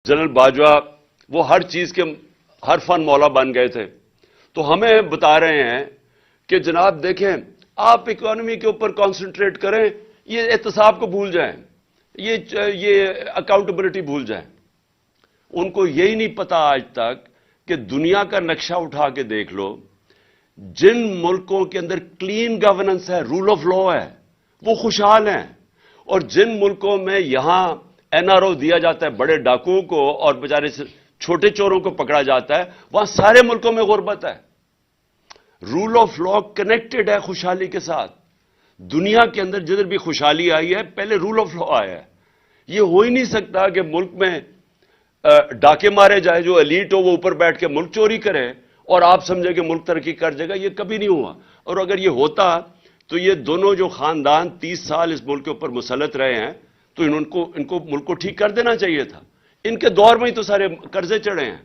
General Bajwa وہ ہر چیز کے ہر فن مولا بن گئے تھے. تو ہمیں بتا رہے ہیں کہ جناب دیکھیں آپ اکانومی کے اوپر کانسنٹریٹ کریں, یہ احتساب کو بھول جائیں, یہ اکاؤنٹیبلٹی بھول جائیں. ان کو یہی نہیں پتا آج تک کہ دنیا کا نقشہ اٹھا کے دیکھ لو, جن ملکوں کے اندر کلین گورننس ہے, رول آف لا ہے, وہ خوشحال ہیں, اور جن ملکوں میں یہاں این آر او دیا جاتا ہے بڑے ڈاکوؤں کو اور بیچارے چھوٹے چوروں کو پکڑا جاتا ہے, وہاں سارے ملکوں میں غربت ہے. رول آف لا کنیکٹڈ ہے خوشحالی کے ساتھ. دنیا کے اندر جدھر بھی خوشحالی آئی ہے پہلے رول آف لا آیا ہے. یہ ہو ہی نہیں سکتا کہ ملک میں ڈاکے مارے جائے, جو ایلیٹ ہو وہ اوپر بیٹھ کے ملک چوری کرے اور آپ سمجھے کہ ملک ترقی کر جائے گا. یہ کبھی نہیں ہوا. اور اگر یہ ہوتا تو یہ دونوں جو خاندان 30 سال اس ملک کے اوپر مسلط رہے ہیں تو ان کو ملک کو ٹھیک کر دینا چاہیے تھا. ان کے دور میں ہی تو سارے قرضے چڑھے ہیں.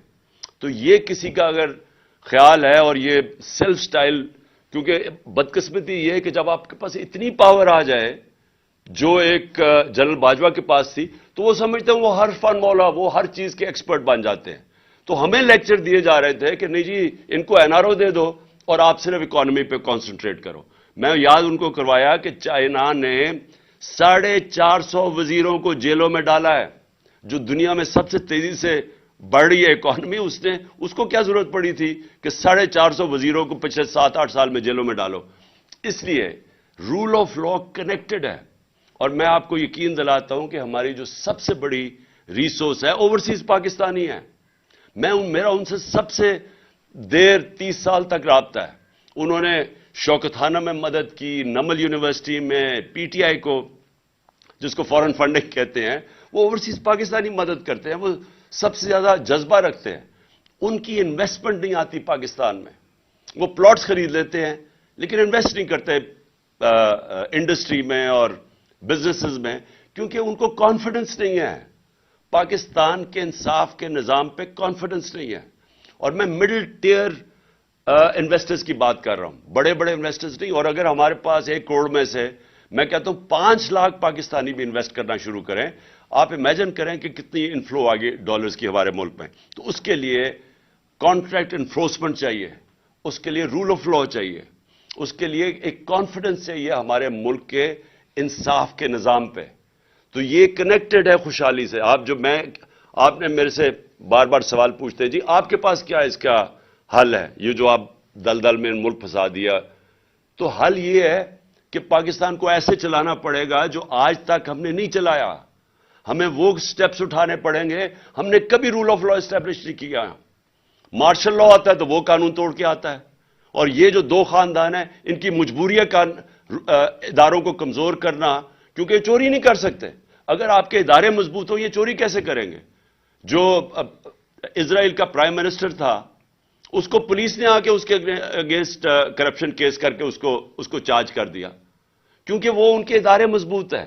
تو یہ کسی کا اگر خیال ہے, اور یہ سیلف سٹائل, کیونکہ بدقسمتی یہ ہے کہ جب آپ کے پاس اتنی پاور آ جائے جو ایک جنرل باجوہ کے پاس تھی, تو وہ سمجھتے ہیں وہ ہر فن مولا, وہ ہر چیز کے ایکسپرٹ بن جاتے ہیں. تو ہمیں لیکچر دیے جا رہے تھے کہ نہیں جی ان کو این آر او دے دو اور آپ صرف اکانومی پہ کانسنٹریٹ کرو. میں یاد ان کو کروایا کہ چائنا نے 450 وزیروں کو جیلوں میں ڈالا ہے, جو دنیا میں سب سے تیزی سے بڑھ رہی ہے اکانومی. اس کو کیا ضرورت پڑی تھی کہ 450 وزیروں کو پچھلے 7-8 سال میں جیلوں میں ڈالو. اس لیے رول آف لا کنیکٹڈ ہے. اور میں آپ کو یقین دلاتا ہوں کہ ہماری جو سب سے بڑی ریسورس ہے اوورسیز پاکستانی ہے. میرا ان سے سب سے دیر 30 سال تک رابطہ ہے. انہوں نے شوکت خانہ میں مدد کی, نمل یونیورسٹی میں, پی ٹی آئی کو جس کو فورن فنڈنگ کہتے ہیں, وہ اوورسیز پاکستانی مدد کرتے ہیں. وہ سب سے زیادہ جذبہ رکھتے ہیں. ان کی انویسٹمنٹ نہیں آتی پاکستان میں. وہ پلاٹس خرید لیتے ہیں لیکن انویسٹ نہیں کرتے انڈسٹری میں اور بزنسز میں, کیونکہ ان کو کانفیڈنس نہیں ہے. پاکستان کے انصاف کے نظام پہ کانفیڈنس نہیں ہے. اور میں مڈل ٹیئر انویسٹرز کی بات کر رہا ہوں, بڑے بڑے انویسٹرز نہیں. اور اگر ہمارے پاس 1 کروڑ میں سے میں کہتا ہوں 5 لاکھ پاکستانی بھی انویسٹ کرنا شروع کریں, آپ امیجن کریں کہ کتنی انفلو آگے ڈالرز کی ہمارے ملک میں. تو اس کے لیے کانٹریکٹ انفورسمنٹ چاہیے, اس کے لیے رول آف لا چاہیے, اس کے لیے ایک کانفیڈنس چاہیے ہمارے ملک کے انصاف کے نظام پہ. تو یہ کنیکٹڈ ہے خوشحالی سے. آپ نے میرے سے بار بار سوال پوچھتے ہیں جی آپ کے پاس کیا اس کا حل ہے, یہ جو آپ دلدل میں ملک پھنسا دیا. تو حل یہ ہے کہ پاکستان کو ایسے چلانا پڑے گا جو آج تک ہم نے نہیں چلایا. ہمیں وہ سٹیپس اٹھانے پڑیں گے. ہم نے کبھی رول آف لا اسٹیبلش نہیں کیا. مارشل لا آتا ہے تو وہ قانون توڑ کے آتا ہے. اور یہ جو 2 خاندان ہیں ان کی مجبوری ہے اداروں کو کمزور کرنا, کیونکہ چوری نہیں کر سکتے. اگر آپ کے ادارے مضبوط ہوں یہ چوری کیسے کریں گے؟ جو اسرائیل کا پرائم منسٹر تھا اس کو پولیس نے آ کے اس کے اگینسٹ کرپشن کیس کر کے اس کو چارج کر دیا, کیونکہ وہ ان کے ادارے مضبوط ہیں.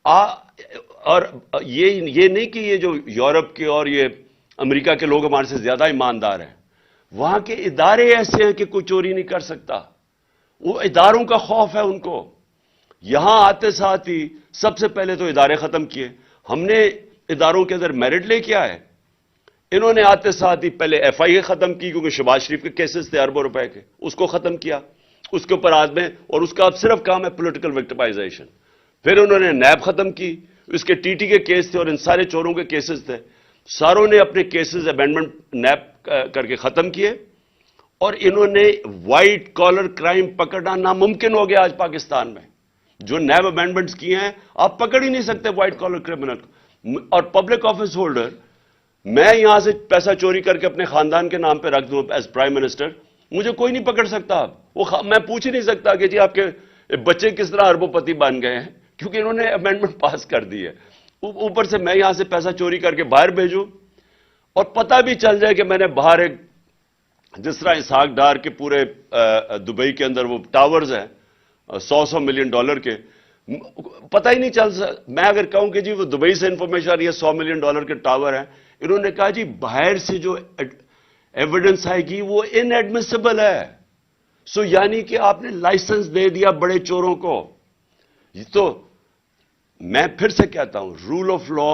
اور یہ نہیں کہ یہ جو یورپ کے اور یہ امریکہ کے لوگ ہمارے سے زیادہ ایماندار ہیں. وہاں کے ادارے ایسے ہیں کہ کوئی چوری نہیں کر سکتا. وہ اداروں کا خوف ہے ان کو. یہاں آتے ساتھ ہی سب سے پہلے تو ادارے ختم کیے. ہم نے اداروں کے اندر میرٹ لے کے آئے. انہوں نے آتے ساتھ ہی پہلے ایف آئی اے ختم کی, کیونکہ شہباز شریف کے کیسز تھے اربوں روپے کے, اس کو ختم کیا. اس کے اوپر آدمی, اور اس کا اب صرف کام ہے پولیٹیکل وکٹمائزیشن. پھر انہوں نے نیب ختم کی, اس کے ٹی ٹی کے کیس تھے اور ان سارے چوروں کے کیسز تھے. ساروں نے اپنے کیسز امینڈمنٹ نیب کر کے ختم کیے. اور انہوں نے وائٹ کالر کرائم پکڑنا ناممکن ہو گیا آج پاکستان میں. جو نیب امینڈمنٹس کیے ہیں آپ پکڑ ہی نہیں سکتے وائٹ کالر کرمنل. اور پبلک آفس ہولڈر, میں یہاں سے پیسہ چوری کر کے اپنے خاندان کے نام پہ رکھ دوں ایز پرائم منسٹر, مجھے کوئی نہیں پکڑ سکتا. میں پوچھ ہی نہیں سکتا کہ جی آپ کے بچے کس طرح اربوں پتی بن گئے ہیں, کیونکہ انہوں نے امینڈمنٹ پاس کر دی ہے. اوپر سے میں یہاں سے پیسہ چوری کر کے باہر بھیجوں, اور پتہ بھی چل جائے کہ میں نے باہر ایک, جس طرح اسحاق ڈار کے پورے دبئی کے اندر وہ ٹاورز ہیں $100 ملین کے, پتہ ہی نہیں چل سکتا. میں اگر کہوں کہ جی وہ دبئی سے انفارمیشن آ رہی ہے $100 ملین کے ٹاور ہیں, انہوں نے کہا جی باہر سے جو ایویڈنس آئے گی وہ ان ایڈمیسیبل ہے. سو یعنی کہ آپ نے لائسنس دے دیا بڑے چوروں کو. تو میں پھر سے کہتا ہوں رول آف لا